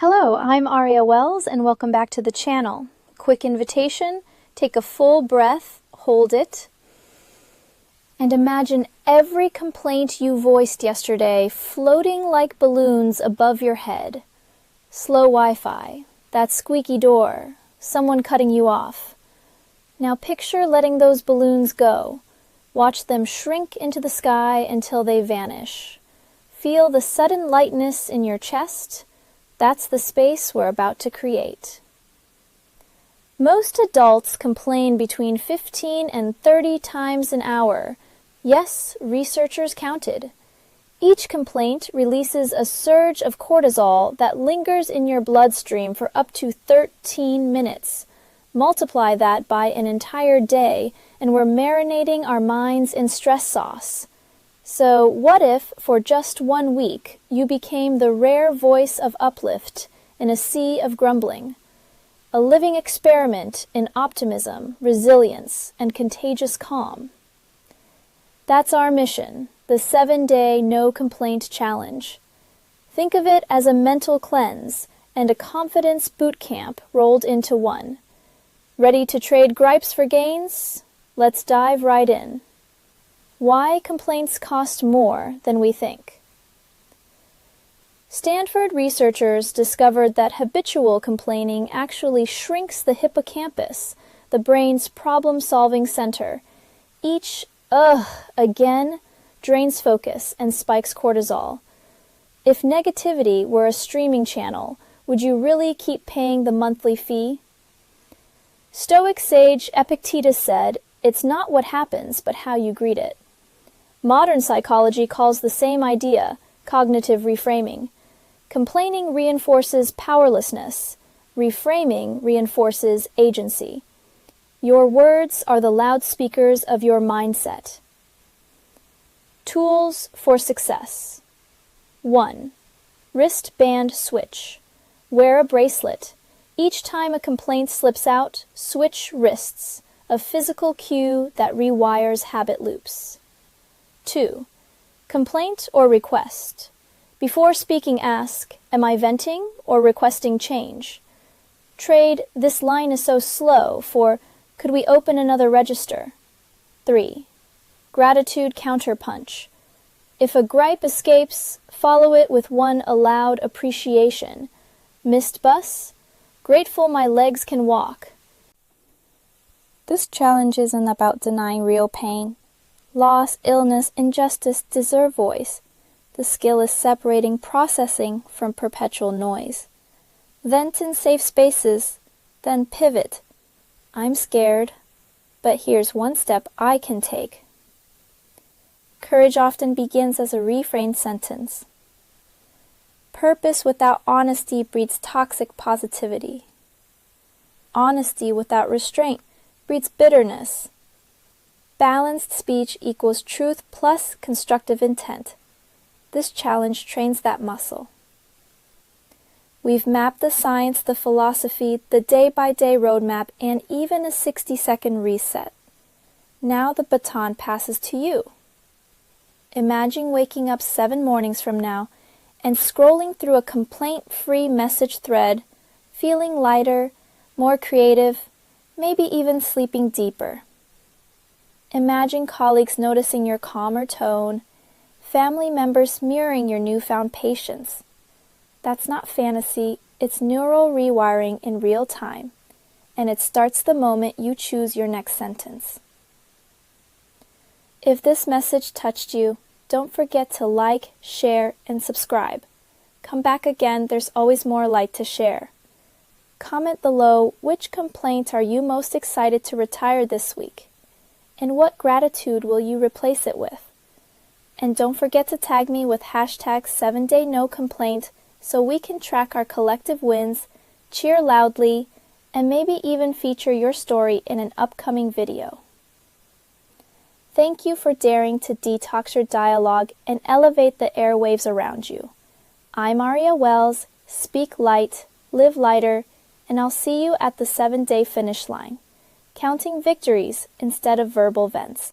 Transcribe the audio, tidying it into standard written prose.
Hello, I'm Aria Wells and welcome back to the channel. Quick invitation, take a full breath, hold it, and imagine every complaint you voiced yesterday floating like balloons above your head. Slow Wi-Fi, that squeaky door, someone cutting you off. Now picture letting those balloons go. Watch them shrink into the sky until they vanish. Feel the sudden lightness in your chest. That's the space we're about to create. Most adults complain between 15 and 30 times an hour. Yes, researchers counted. Each complaint releases a surge of cortisol that lingers in your bloodstream for up to 13 minutes. Multiply that by an entire day, and we're marinating our minds in stress sauce. So what if, for just 1 week, you became the rare voice of uplift in a sea of grumbling? A living experiment in optimism, resilience, and contagious calm. That's our mission, the 7-day No Complaint Challenge. Think of it as a mental cleanse and a confidence boot camp rolled into one. Ready to trade gripes for gains? Let's dive right in. Why complaints cost more than we think. Stanford researchers discovered that habitual complaining actually shrinks the hippocampus, the brain's problem-solving center. Each again drains focus and spikes cortisol. If negativity were a streaming channel, would you really keep paying the monthly fee? Stoic sage Epictetus said, "It's not what happens, but how you greet it." Modern psychology calls the same idea cognitive reframing. Complaining reinforces powerlessness. Reframing reinforces agency. Your words are the loudspeakers of your mindset. Tools for success. 1. Wristband switch. Wear a bracelet. Each time a complaint slips out, switch wrists, a physical cue that rewires habit loops. 2. Complaint or request. Before speaking, ask, am I venting or requesting change? Trade, this line is so slow, for, could we open another register? 3. Gratitude counterpunch. If a gripe escapes, follow it with one aloud appreciation. Missed bus? Grateful my legs can walk. This challenge isn't about denying real pain. Loss, illness, injustice deserve voice. The skill is separating processing from perpetual noise. Vent in safe spaces, then pivot. I'm scared, but here's one step I can take. Courage often begins as a reframed sentence. Purpose without honesty breeds toxic positivity. Honesty without restraint breeds bitterness. Balanced speech equals truth plus constructive intent. This challenge trains that muscle. We've mapped the science, the philosophy, the day-by-day roadmap, and even a 60-second reset. Now the baton passes to you. Imagine waking up 7 mornings from now and scrolling through a complaint-free message thread, feeling lighter, more creative, maybe even sleeping deeper. Imagine colleagues noticing your calmer tone, family members mirroring your newfound patience. That's not fantasy, it's neural rewiring in real time, and it starts the moment you choose your next sentence. If this message touched you, don't forget to like, share, and subscribe. Come back again, there's always more light to share. Comment below which complaint are you most excited to retire this week? And what gratitude will you replace it with? And don't forget to tag me with hashtag 7day no complaint so we can track our collective wins, cheer loudly, and maybe even feature your story in an upcoming video. Thank you for daring to detox your dialogue and elevate the airwaves around you. I'm Aria Wells, speak light, live lighter, and I'll see you at the 7-day finish line, counting victories instead of verbal vents.